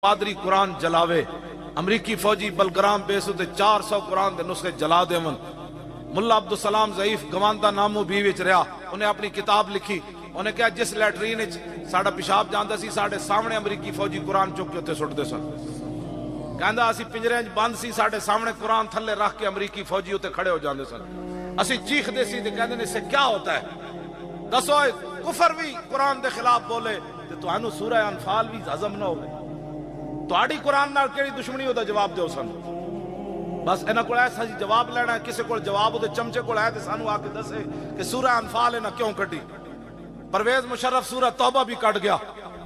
پادری قرآن جلاوے امریکی فوجی بلگرام بیسو تے 400 قرآن دے نسخے جلا دے من ملا عبدالسلام ضعیف گواندہ نامو بیوچ رہا انہیں اپنی کتاب لکھی انہیں کہا جس لیٹرین ساڑا پیشاب جاندہ سی ساڑے سامنے امریکی فوجی قرآن چک کے ہوتے سٹ دے سن کہندہ اسی پنجرے بند سی ساڑے سامنے قرآن تھلے رکھ کے امریکی فوجی ہوتے کھڑے ہو جاندے سن اسی چیخ دے سی دے کہندے اس سے کیا ہوتا ہے دسو کفر بھی قرآن دے خلاف بولے تو انو سورہ انفال بھی ہضم نہ ہوئے تو آڑی قرآن نال کیڑی دشمنی ہوتا جواب دیو سن بس اینا کو ایسا جواب لینا ہے کسی کو جواب ہوتے چمچے کو لائے سانو آ کے دسے کہ سورہ انفال اینا کیوں کٹی پرویز مشرف سورہ توبہ بھی کٹ گیا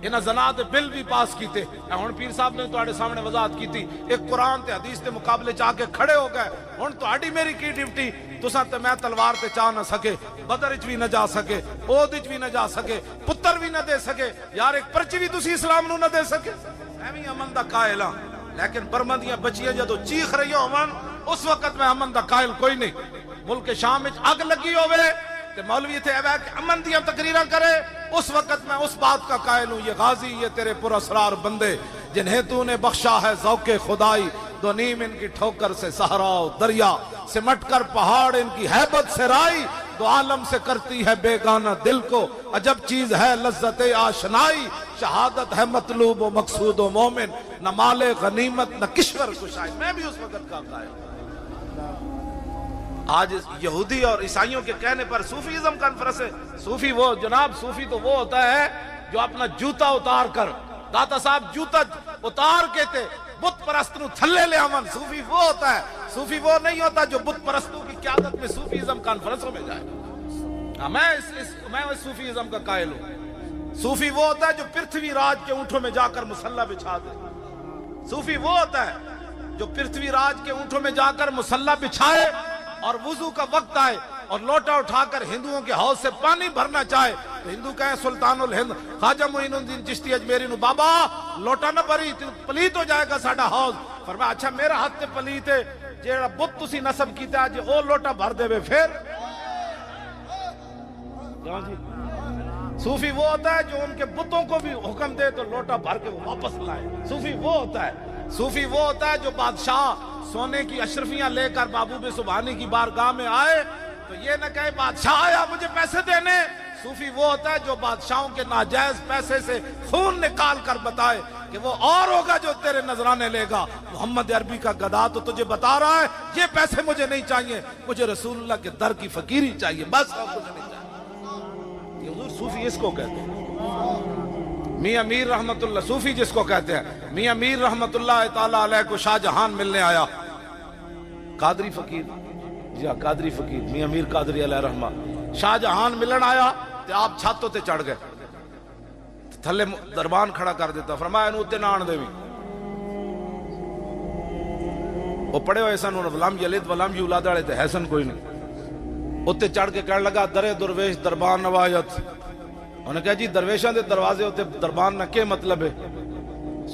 اینا زناد بل بھی پاس کیتے ہون پیر صاحب نے تو آڑے سامنے وضاحت کی تھی ایک قرآن تے حدیث تے مقابلے چاہ کے کھڑے ہو گئے ہون تو آڑی میری کی ڈیوٹی تو ساتھ میں تلوار تے چاہ نہ سکے بدر اچ بھی نہ جا سکے اود اچ بھی نہ جا سکے پتر بھی نہ دے سکے یار ایک پرچی بھی تسی اسلام نو نہ دے سکے میں امن دا قائل ہاں لیکن برمندیاں بچیاں جدو چیخ رہی ہو امن اس وقت میں امن دا قائل کوئی نہیں ملک شام وچ اگ لگی ہوئے تے مولوی تھے اے کہ امن دیاں تقریراں کرے اس وقت میں اس بات کا قائل ہوں یہ غازی یہ تیرے پر اسرار بندے جنہیں تو نے بخشا ہے ذوق خدائی دو نیم ان کی ٹھوکر سے صحرا و دریا سمٹ کر پہاڑ ان کی ہیبت سے رائی دو عالم سے کرتی ہے بیگانہ دل کو عجب چیز ہے لذت آشنائی شہادت ہے مطلوب و مقصود و مومن نہ مال غنیمت نہ کشور کشائی میں بھی اس وقت کا قائل آج یہودی اور عیسائیوں کے کہنے پر صوفیزم کانفرنس ہے صوفی وہ جناب صوفی تو وہ ہوتا ہے جو اپنا جوتا اتار کر داتا صاحب جوتا اتار کے تھے بت پرست نو تھلے لے امن صوفی وہ ہوتا ہے صوفی وہ نہیں ہوتا جو بت پرستوں کی قیادت میں صوفیزم کانفرنسوں میں جائے میں اس صوفیزم کا قائل ہوں صوفی وہ ہوتا ہے جو پرتھوی راج کے اونٹوں میں جا کر مسلح بچھا دے صوفی وہ ہوتا ہے جو پرتھوی راج کے اونٹوں میں جا کر مسلح بچھائے اور وضو کا وقت آئے اور لوٹا اٹھا کر ہندوؤں کے حوض سے پانی بھرنا چاہے تو ہندو کہیں سلطان الہند خواجہ معین الدین چشتی اجمیری نو بابا لوٹا نہ بھری پلیت ہو جائے گا ساڈا حوض فرمایا اچھا میرا ہاتھ تے پلیت ہے جیڑا بت تسی نصب کیتا ہے او لوٹا بھر دے وے پھر صوفی وہ ہوتا ہے جو ان کے بتوں کو بھی حکم دے تو لوٹا بھر کے واپس لائے صوفی وہ ہوتا ہے صوفی وہ ہوتا ہے جو بادشاہ سونے کی اشرفیاں لے کر محبوب سبحانی کی بارگاہ میں آئے تو یہ نہ کہے بادشاہ آیا مجھے پیسے دینے صوفی وہ ہوتا ہے جو بادشاہوں کے ناجائز پیسے سے خون نکال کر بتائے کہ وہ اور ہوگا جو تیرے نذرانے لے گا محمد عربی کا گدا تو تجھے بتا رہا ہے یہ پیسے مجھے نہیں چاہیے مجھے رسول اللہ کے در کی فقیری چاہیے بس اور کچھ نہیں چاہیے یہ حضور صوفی اس کو کہتے ہیں میاں میر رحمت اللہ صوفی جس کو کہتے ہیں میاں میر رحمت اللہ تعالیٰ علیہ کو شاہ جہان ملنے آیا قادری فقیر جی ہاں قادری فقیر میاں میر قادری علیہ رحمہ شاہ جہان ملن آیا تو آپ چھاتوں تے چڑھ گئے تھلے دربان کھڑا کر دیتا فرمایا انہوں تے نان دے بھی وہ پڑے ہوئے سن انہوں ولم یلد ولم یولاد والے تے حسن کوئی نہیں اتے چڑھ کے کہنے لگا درے درویش دربان نوایت انہوں نے کہا جی درویشاں دے دروازے ہوتے دربان نہ کیا مطلب ہے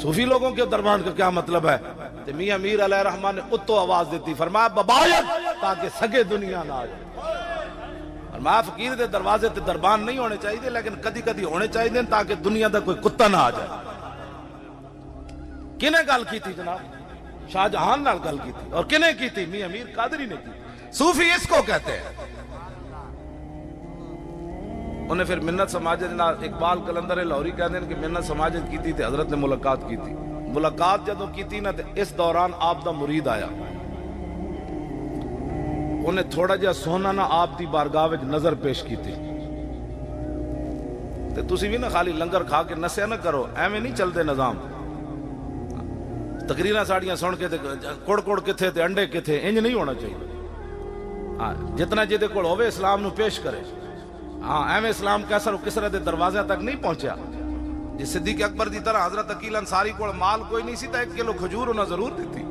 صوفی لوگوں کے دربان کا کیا مطلب ہے تو میاں میر علیہ رحمان نے اتو آواز دیتی فرمایا ببایت تاکہ سگے دنیا نہ آ جائے فرمایا فقیر دے دروازے تے دربان نہیں ہونے چاہیے لیکن کدی کدی ہونے چاہیے تاکہ دنیا دا کوئی کتا نہ آ جائے کنے گل کی تھی جناب شاہ جہان نال گل کی تھی اور کنے کی تھی میاں میر قادری نے کی صوفی اس کو کہتے ہیں انہیں پھر منت سماجت اقبال کلندر لاہوری کہتے ہیں کہ منت سماجت کی تھی تے حضرت نے ملاقات کی تھی ملاقات جدوں کی تھی نا تے اس دوران آپ دا مرید آیا انہیں تھوڑا جہا سونا نا آپ دی بارگاہ وچ نظر پیش کی تھی تے تسی بھی نا خالی لنگر کھا کے نسیا نہ کرو ایویں نہیں چلتے نظام تقریراں ساڑیاں سن کے تے کوڑ کوڑ کتھے تے انڈے کتھے انج نہیں ہونا چاہیے جتنا جہدے کول ہوے اسلام نو پیش کرے ہاں ایویں اسلام کیسر کسرے دے دروازے تک نہیں پہنچیا جی صدیق اکبر دی طرح حضرت عقیل انصاری کو مال کوئی نہیں سی تا 1 کلو کھجور انہاں ضرور دیتی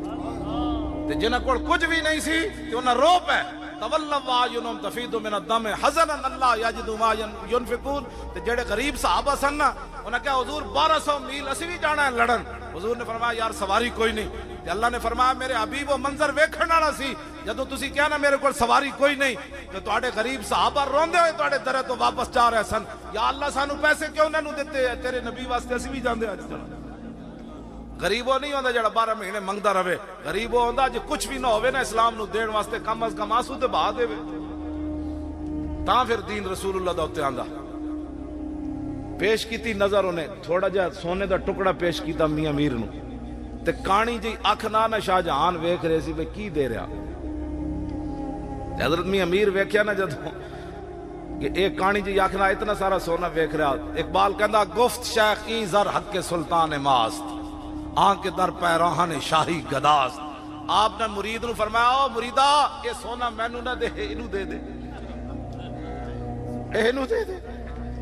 تے جنہاں کول کچھ بھی نہیں سی تے انہاں رو پے تولوا واینم تفید من الدم حزنا اللہ یجد ما ينفقون تے جڑے غریب صحابہ سن نا انہاں کہا حضور 1200 میل اسی بھی جانا ہے لڑن حضور نے فرمایا یار سواری کوئی نہیں تے اللہ نے فرمایا میرے حبیب وہ منظر ویکھن والا سی جدوں تسی کہیا نا میرے کول سواری کوئی نہیں تے تواڈے غریب صحابہ روندے ہوئے تواڈے درے تو واپس جا رہے سن یا اللہ سانو پیسے کیوں نہ دتے تیرے نبی واسطے اسی بھی جاندے اج غریب وہ نہیں ہوتا جڑا 12 مہینے منگتا رہے. غریب وہ ہوتا جو کچھ بھی نہ ہوئے نا اسلام نو دین واسطے کم از کم آنسو تے بہا دے تاں پھر دین رسول اللہ دا اتنے آندا. پیش کیتی نظر انہیں تھوڑا جا سونے دا ٹکڑا پیش کیتا میاں میر نو تے کانی جی اکھ نہ شاہ جہان ویکھ رہے سی بے کی دے رہا. حضرت میاں میر ویکھیا نا جدوں کہ ایک کانی جی اکھ نہ اتنا سارا سونا ویکھ رہا. اقبال کہندا گفت شیخ این زر حق کے سلطان ماست آن کے در پیراہن شاہی گداست. آپ نے مرید نو فرمایا او مریدا یہ سونا مینوں نہ دے اینو دے دے اینو دے دے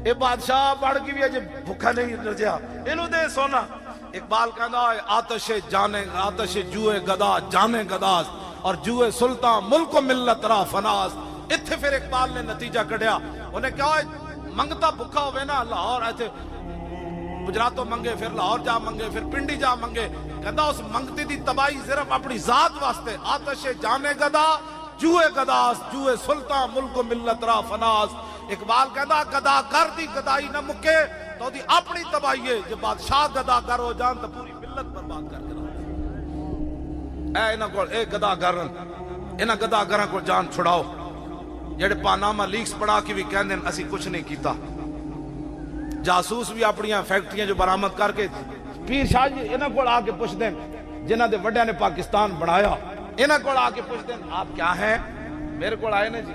اے بادشاہ بڑھ کے بھی اج بھوکا نہیں رجیا اینو دے سونا. اقبال کہندا آتش جانے آتش جوئے گدا جانے گداس اور جوئے سلطان ملک و ملت را فناس. اتھے پھر اقبال نے نتیجہ کڈیا انہیں کہا منگتا بھوکا ہوئے نا لاہور ایتھے گجراتوں منگے پھر لاہور جا منگے پھر پنڈی جا منگے. کہندا اس منگتی دی تباہی صرف اپنی ذات واسطے. آتش جانے گدا جوئے گداس جوئے سلطان ملک و ملت را فناس. اقبال کہندا گدا گر دی گدائی نہ مکے تو دی اپنی تباہی ہے. جب بادشاہ گدا گر ہو جان تو پوری ملت برباد کر کے رہو. اے انہاں کول اے گدا گرن انہاں گدا گراں کو جان چھڑاؤ جڑے پاناما لیکس پڑھا کے بھی کہندے اسی کچھ نہیں کیتا. جاسوس بھی اپنی فیکٹریاں جو برآمد کر کے پیر شاہ جی انہاں کول آ کے پوچھ دیں جنہاں دے وڈیاں نے پاکستان بنایا انہاں کول آ کے پوچھ دیں آپ کیا ہیں. میرے کول آئے نا جی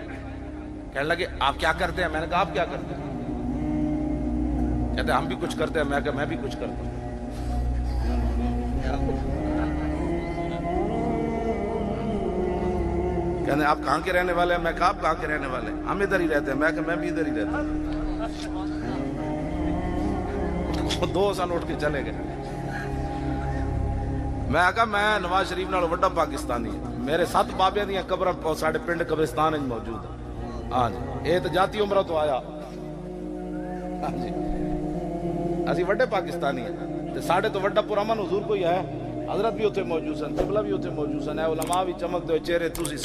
کہنے لگے آپ کیا کرتے ہیں. میں نے کہا آپ کیا کرتے ہیں. کہتے ہیں ہم بھی کچھ کرتے ہیں. میں کہا میں بھی کچھ کرتا ہوں. کہتے ہیں آپ کہاں کے رہنے والے ہیں. میں کہا آپ کہاں کے رہنے والے ہیں. ہم ادھر ہی رہتے ہیں. میں کہا میں بھی ادھر ہی رہتا ہوں. دو سال اٹھ کے چلے گئے. میں کہا میں نواز شریف نال وڈا پاکستانی ہوں. میرے 7 بابے دیاں قبراں ساڈے پنڈ قبرستان وچ موجود ہیں. ہاں جی اے تے جاتی عمرہ تو آیا. ہاں جی اسی وڈے پاکستانی ہیں تے ساڈے تو وڈا پرامن حضور کوئی ہے. حضرت بھی اتنے موجود سن قبلہ بھی اتنے موجود سن. اے علماء بھی چمکتے ہوئے چہرے تسی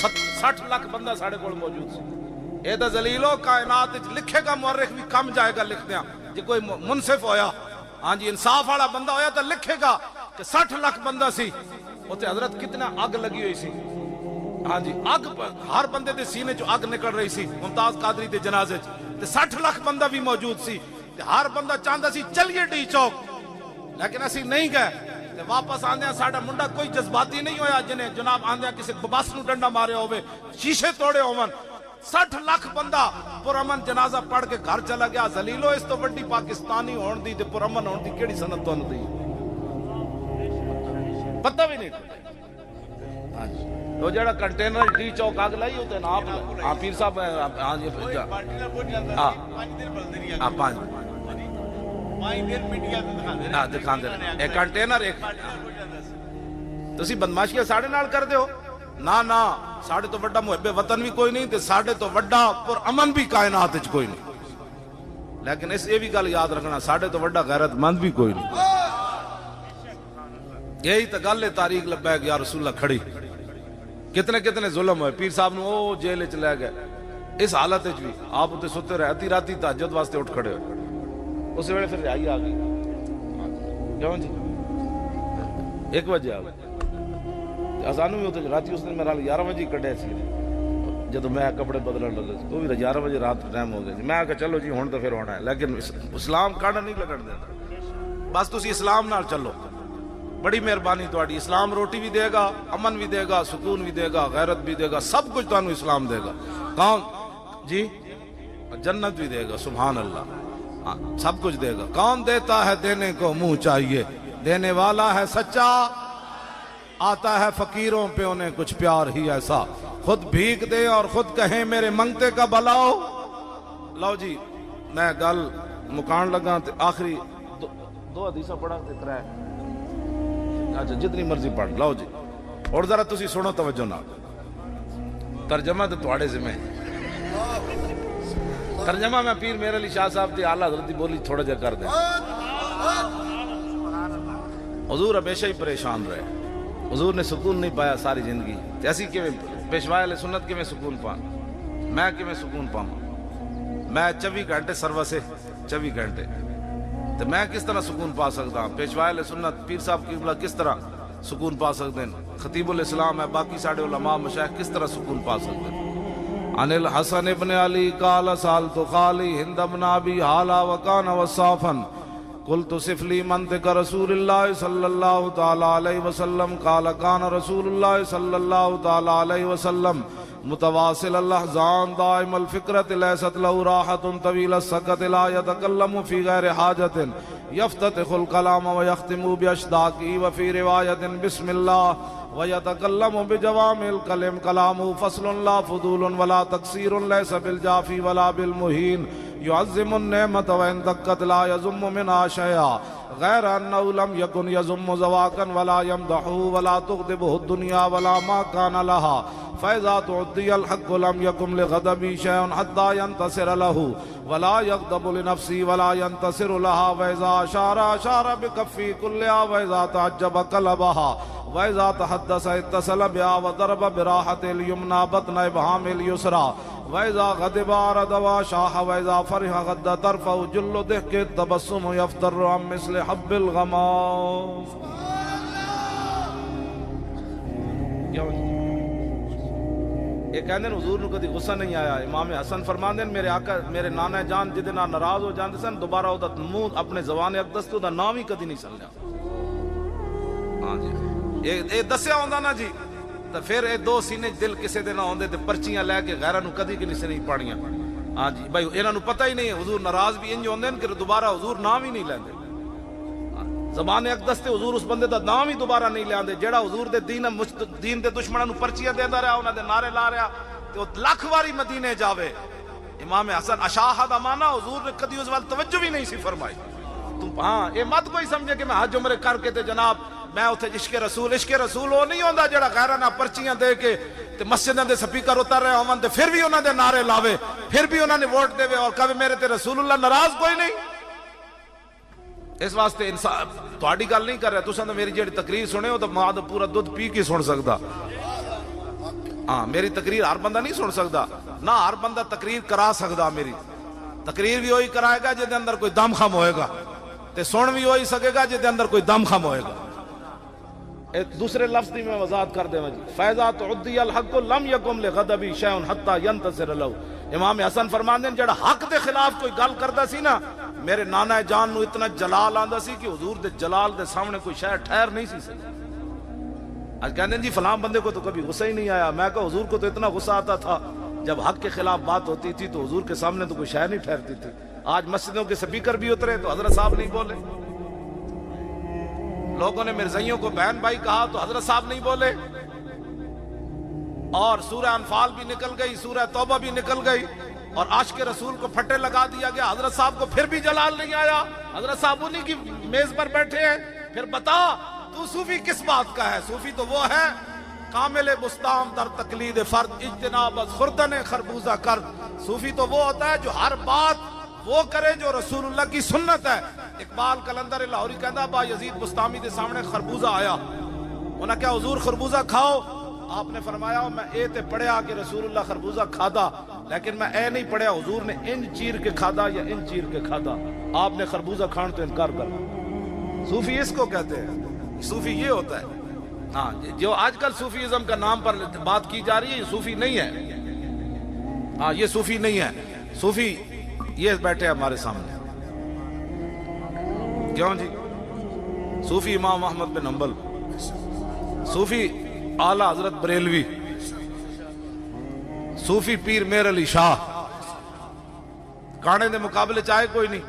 60 لاکھ بندہ ساڈے کول موجود سی. اے تے ذلیلو کائنات وچ لکھے گا مورخ بھی کم جائے گا لکھ دیاں. جے کوئی منصف ہویا ہاں جی انصاف والا بندہ ہویا تو لکھے گا کہ 60 لاکھ بندہ سی. اتنے حضرت کتنا اگ لگی ہوئی سی. ہاں جی اگ ہر بندے دے سینے چو اگ نکل رہی سی. ممتاز قادری دے جنازے تے 60 لاکھ بندہ بھی موجود سی. تے ہر بندہ چاہندا سی چلیے ڈی چوک لیکن اسی نہیں گئے. تے واپس آندے ساڈا منڈا کوئی جذباتی نہیں ہویا جنہیں جناب آندے کسی بباس نو ڈنڈا مارے ہوئے شیشے توڑے ہون. 60 لاکھ بندہ پرامن جنازہ پڑھ کے گھر چلا گیا. ذلیلو اس تو وڈی پاکستانی ہون دی تے پرامن ہون دی کیڑی سند تانوں دی پتہ بھی نہیں. ہاں جی تو جڑا کنٹینر ڈی چوک اگ لائی ہوتے نا آپ ہاں پیر صاحب ہاں جی ہاں ہاں 5 ہاں دکھاندے اے کنٹینر ایک تسی بدماشیاں ساڈے نال کردے ہو. نہ ساڈے تو وڈا محب وطن بھی کوئی نہیں تے ساڈے تو وڈا پر امن بھی کائنات وچ کوئی نہیں. لیکن اس یہ بھی گل یاد رکھنا ساڈے تو وڈا غیرت مند بھی کوئی نہیں. یہی تو گل ہے تاریخ لبیک یا رسول اللہ کھڑی. کتنے کتنے ظلم ہوئے. پیر صاحب نو او جیل وچ لے گئے اس حالت وچ بھی آپ تے ستے رہے. ادھی راتی تہجد واسطے اٹھ کھڑے ہوئے. اس ویلے پھر رہائی آ گئی. کیوں جی 1 بجے آ گئی. اذان بھی ہوتے راتی اس نے میرا 11 بجے کڈیا سی جدو میں کپڑے بدلن لگا سی. وہ بھی 11 بجے رات ٹائم ہو گیا جی. میں کہا چلو جی ہن تو پھر ہونا ہے. لیکن اسلام کڈ نہیں لگن دیتا. بس تسی اسلام نال چلو. بڑی مہربانی تہاڈی. اسلام روٹی بھی دے گا امن بھی دے گا سکون بھی دے گا غیرت بھی دے گا سب کچھ تانوں اسلام دے گا. کون جی جنت بھی دے گا سبحان اللہ. ہاں سب کچھ دے گا. کون دیتا ہے دینے کو منہ چاہیے دینے والا ہے سچا. آتا ہے فقیروں پہ انہیں کچھ پیار ہی ایسا خود بھیک دے اور خود کہیں میرے منگتے کا بلاؤ. لو جی میں گل مکان لگا تے آخری 2 حدیثاں پڑھا تے 3 اچھا جتنی مرضی پڑھ لو جی. اور ذرا تسی سنو توجہ نال. ترجمہ تے تواڈے ذمہ. ترجمہ میں پیر میرے علی شاہ صاحب دی اعلیٰ حضرت دی بولی تھوڑا جا کر دیں. حضور ہمیشہ ہی پریشان رہے. حضور نے سکون نہیں پایا ساری زندگی. ایسی کہ پیشوا علیہ سنت کے میں سکون پا میں کہ میں سکون پاؤں. میں 24 گھنٹے سروا سے 24 گھنٹے تو میں کس طرح سکون پا سکتا ہوں؟ پیشوا اہل سنت پیر صاحب قبلہ کس طرح سکون پا سکتے ہیں؟ خطیب الاسلام ہے، باقی ساڑھے علماء مشایخ کس طرح سکون پا سکتے ہیں؟ عن الحسن ابن علی قال سالت خالی ہند بن ابی حالا وکان وصافا قلت صف لی منطق رسول اللہ صلی اللہ تعالی علیہ وسلم قال کان رسول اللہ صلی اللہ تعالی علیہ وسلم متواصل الاحزان دائم الفکرت لیست له راحت طویل السکت لا يتکلم فی غیر حاجت یفتتح الکلام ویختم باشتاقی وفی روایت بسم اللہ وَيَتَكَلَّمُ بِجَوَامِ الْكَلِمِ كَلَامُهُ فَصْلٌ لَا فُضُولٌ وَلَا تَقْصِيرٌ لَيْسَ بِالْجَافِ وَلَا بِالْمُهِينِ يُعَزِّمُ النِّعْمَةَ وَإِنْ دَقَّتْ لَا يَزُمُّ مِنْهَا شَيْئًا غَيْرَ أَنَّهُ لَمْ يَكُنْ يَزُمُّ زَوَاقًا وَلَا يَمْدَحُهُ وَلَا تُغْضِبُهُ الدُّنْيَا وَلَا مَا كَانَ لَهَا فَإِذَا تُعْطِيَ الْحَقُّ لَمْ يَكُنْ لِغَضَبِهِ شَيْءٌ حَتَّى يَنْتَصِرَ لَهُ وَلَا يَغْضَبُ لِنَفْسِهِ وَلَا يَنْتَصِرُ لَهَا وَإِذَا أَشَارَ بِكَفِّهِ كُلِّهَا وَإِذَا تَعَجَّبَ قَلَبَهَا وَإِذَا تَحَدَّثَ اتصل بها وضرب براحة اليمنى بطن إبهام اليسرى وإذا غضب أعرض وشاح وإذا فرح غض طرفه جل ضحك التبسم يفطر عن مثل حب الغمام. یہ کہندے نے حضور نو کدی غصہ نہیں آیا. امام حسن فرماندے میرے آقا میرے نانا جان جدے نال ناراض ہو جاندے سن دوبارہ او دا منہ اپنے زبان اقدس تو دا نام ہی کدی نہیں سنیا. ہاں جی یہ دسیا ہوندا نا جی تو پھر یہ دو سینے دل کسے دے نہ ہوندے تے پرچیاں لے کے غیراں نو کدی کسی نہیں پڑھیاں. ہاں جی بھائی انہاں نو پتہ ہی نہیں ہے حضور ناراض بھی انج ہوندے کہ دوبارہ حضور نام ہی نہیں لیندے. زبان اقدس تے حضور اس بندے دا نام ہی دوبارہ نہیں لیندے جیڑا حضور دے دین دے دشمناں نو پرچیاں دیندا رہیا انہاں دے نعرے لا رہیا تے او لاکھ واری مدینے جاوے. امام حسن اشاہ دا معنی حضور نے کدی اس وال توجہ بھی نہیں سی فرمائی. ہاں یہ مت کوئی سمجھے کہ میں حج عمرے کر کے تے جناب میں اتنے عشق رسول وہ نہیں ہوندا جڑا غیراں نال پرچیاں دے کے تے مسجداں دے سپیکر اتر رہے ہون تے پھر بھی انہاں دے نعرے لاوے پھر بھی انہاں نے ووٹ دے اور کہے میرے تے رسول اللہ ناراض کوئی نہیں. اس واسطے انسان تہاڈی گل نہیں کر رہا تساں تے میری جڑی تقریر سنے ہو تے ماں دا پورا دودھ پی کے سن سکدا. ہاں میری تقریر ہر بندہ نہیں سن سکدا نہ ہر بندہ تقریر کرا سکدا. میری تقریر بھی وہی کرائے گا جے دے اندر کوئی دم خم ہوئے گا تے سن بھی وہی سکے گا جے دے اندر کوئی دم خم ہوئے گا. دوسرے لفظ دی میں وضاحت کر دیں جی فیضا تعدی الحق لم یکم لغضبی شیء حتی ینتصر له. امام حسن فرماندے ہیں جڑا حق دے خلاف کوئی گل کردا سی نا میرے نانا جان نو اتنا جلال آندا سی کہ حضور دے جلال دے سامنے کوئی شے ٹھہر نہیں سی سکتی. آج کہنے جی فلاں بندے کو تو کبھی غصہ ہی نہیں آیا. میں کہا حضور کو تو اتنا غصہ آتا تھا جب حق کے خلاف بات ہوتی تھی تو حضور کے سامنے تو کوئی شے نہیں ٹھہرتی تھی. آج مسجدوں کے سپیکر بھی اترے تو حضرت صاحب نہیں بولے. لوگوں نے مرزائیوں کو بہن بھائی کہا تو حضرت صاحب نہیں بولے. اور سورہ انفال بھی نکل گئی سورہ توبہ بھی نکل گئی اور عاشق رسول کو پھٹے لگا دیا گیا. حضرت صاحب کو پھر بھی جلال نہیں آیا. حضرت صاحب انہی کی میز پر بیٹھے ہیں. پھر بتا تو صوفی کس بات کا ہے؟ صوفی تو وہ ہے کامل بستام در تقلید فرد اجتناب از خوردن خربوزہ کرد. صوفی تو وہ ہوتا ہے جو ہر بات وہ کرے جو رسول اللہ کی سنت ہے. اقبال کلندر لاہوری کہندا با یزید بستامی دے سامنے خربوزہ آیا. انہاں کہا حضور خربوزہ کھاؤ. آپ نے فرمایا میں اے تے پڑھیا کہ رسول اللہ خربوزہ کھادا لیکن میں اے نہیں پڑھیا حضور نے ان چیر کے کھادا یا ان چیر کے کھادا. آپ نے خربوزہ کھان تو انکار کر. صوفی اس کو کہتے ہیں. صوفی یہ ہوتا ہے. ہاں جو آج کل صوفیزم کا نام پر بات کی جا رہی ہے یہ صوفی نہیں ہے. ہاں یہ صوفی نہیں ہے. صوفی یہ بیٹھے ہمارے سامنے. کیوں جی؟ صوفی امام احمد بن حنبل, صوفی اعلی حضرت بریلوی, صوفی پیر میر علی شاہ. کانے دے مقابلے چاہے کوئی نہیں.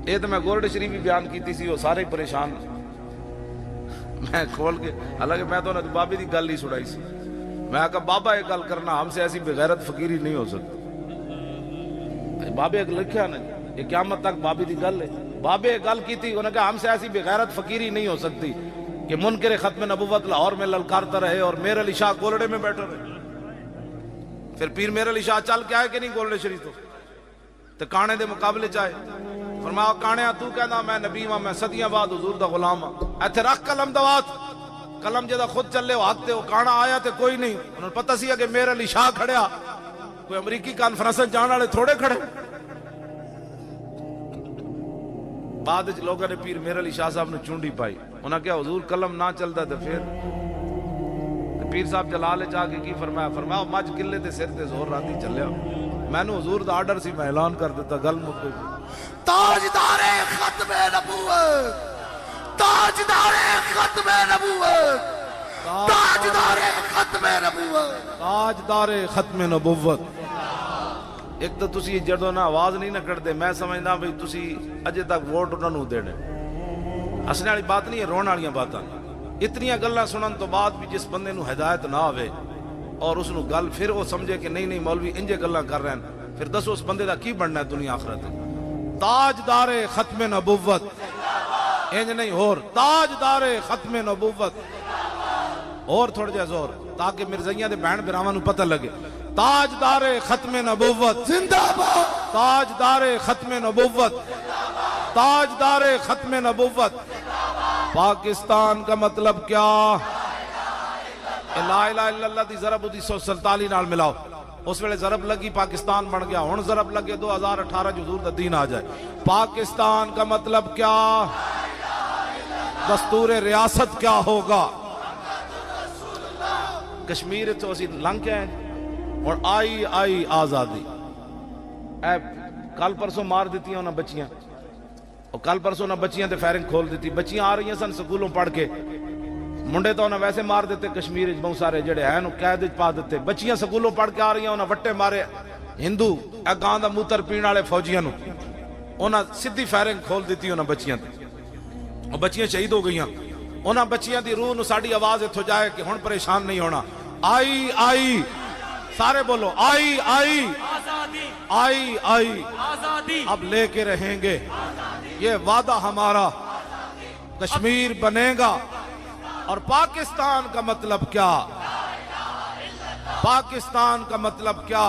یہ تو میں گورڈ شریف بھی بیان کیتی سی وہ سارے پریشان میں کھول کے. حالانکہ میں تو انہیں بابے دی گل ہی سڑائی سی. میں کہا بابا یہ گل کرنا ہم سے ایسی بغیرت فقیری نہیں ہو سکتی. بابے ایک لکھیا نا یہ قیامت تک بابی دی گل ہے. بابے گل کی تھی انہوں نے کہا ہم سے ایسی بغیرت فقیری نہیں ہو سکتی کہ منکر ختم نبوت لاہور میں للکارتا رہے اور میر علی شاہ گولڑے میں بیٹھے رہے. پھر پیر میر علی شاہ چل کے آئے کہ نہیں گولڑے شریف تو کانے دے مقابلے چاہے. فرمایا کانیا تو کہنا میں نبی ہاں میں صدیاں بعد حضور دا غلام ہاں. ایتھے رکھ قلم دوات قلم جدا خود چلے وہ ہاتھ تے وہ کانا آیا تے کوئی نہیں. انہوں نے پتہ سی کہ میر علی شاہ کھڑیا کوئی امریکی کانفرنس جان والے تھوڑے کھڑے. بعد لوگوں نے پیر میر علی شاہ صاحب نے چونڈی پائی، انہاں کیا حضور قلم نہ چلتا تو پھر پیر صاحب جلال چاہ کے کی فرمایا، فرمایا مجھ کلے تے سر تے زور راتی چلیا، میں نے حضور دا آرڈر سی میں اعلان کر دیتا، گل مکے تاجدار ختم نبوت، تاجدار ختم نبوت، تاجدار ختم نبوت، تاجدار ختم نبوت۔ ایک تو تسی جدوں نہ آواز نہیں نہ کردے، میں سمجھدا بھئی تسی اجے تک ووٹ انہاں نوں دینے، ہسنے والی بات نہیں ہے، رون والیاں باتاں۔ اتنی گلاں سنن تو بعد بھی جس بندے نو ہدایت نہ آوے اور اس نو گل پھر وہ سمجھے کہ نہیں نہیں مولوی انجے گلاں کر رہے ہیں، پھر دسو اس بندے دا کی بننا ہے دنیا آخرت۔ تاجدار ختم نبوت، انج نہیں اور تاجدار ختم نبوت، اور تھوڑا جہا زور تاکہ مرزائیاں دے بہن براواں نو پتہ لگے۔ تاجدار ختم نبوت زندہ باد، تاجدار ختم نبوت، تاجدار ختم نبوت۔ پاکستان کا مطلب کیا؟ لا الہ الا اللہ دی ضرب 1947 نال ملاؤ، اس ویلے ضرب لگی پاکستان بن گیا، ہن ضرب لگے 2018 جو حضور دا دین آ جائے۔ پاکستان کا مطلب کیا؟ دستور ریاست کیا ہوگا؟ کشمیر تو اسی لنگ کے ہیں اور آئی آزادی۔ اے کل پرسوں مار دیتی ہیں انہاں بچیاں، اور کل پرسوں انہاں بچیاں تے فائرنگ کھول دیتی، بچیاں آ رہی ہیں سن سکولوں پڑھ کے، منڈے تو انہاں ویسے مار دیتے کشمیر بہت سارے جڑے ہیں انہوں قید پا دیتے، بچیاں سکولوں پڑھ کے آ رہی ہیں، انہاں وٹے مارے ہندو اے گاں دا موتر پین والے فوجیاں نو، انہاں سیدھی فائرنگ کھول دیتی انہاں بچیاں تے، اور بچیاں شہید ہو گئیاں۔ انہاں بچیاں دی روح نو ساڈی آواز اتھوں جائے کہ ہن پریشان نہیں ہونا۔ آئی سارے بولو آئی آزادی، اب لے کے رہیں گے، یہ وعدہ ہمارا، کشمیر بنے گا۔ اور پاکستان کا مطلب کیا؟ پاکستان کا مطلب کیا؟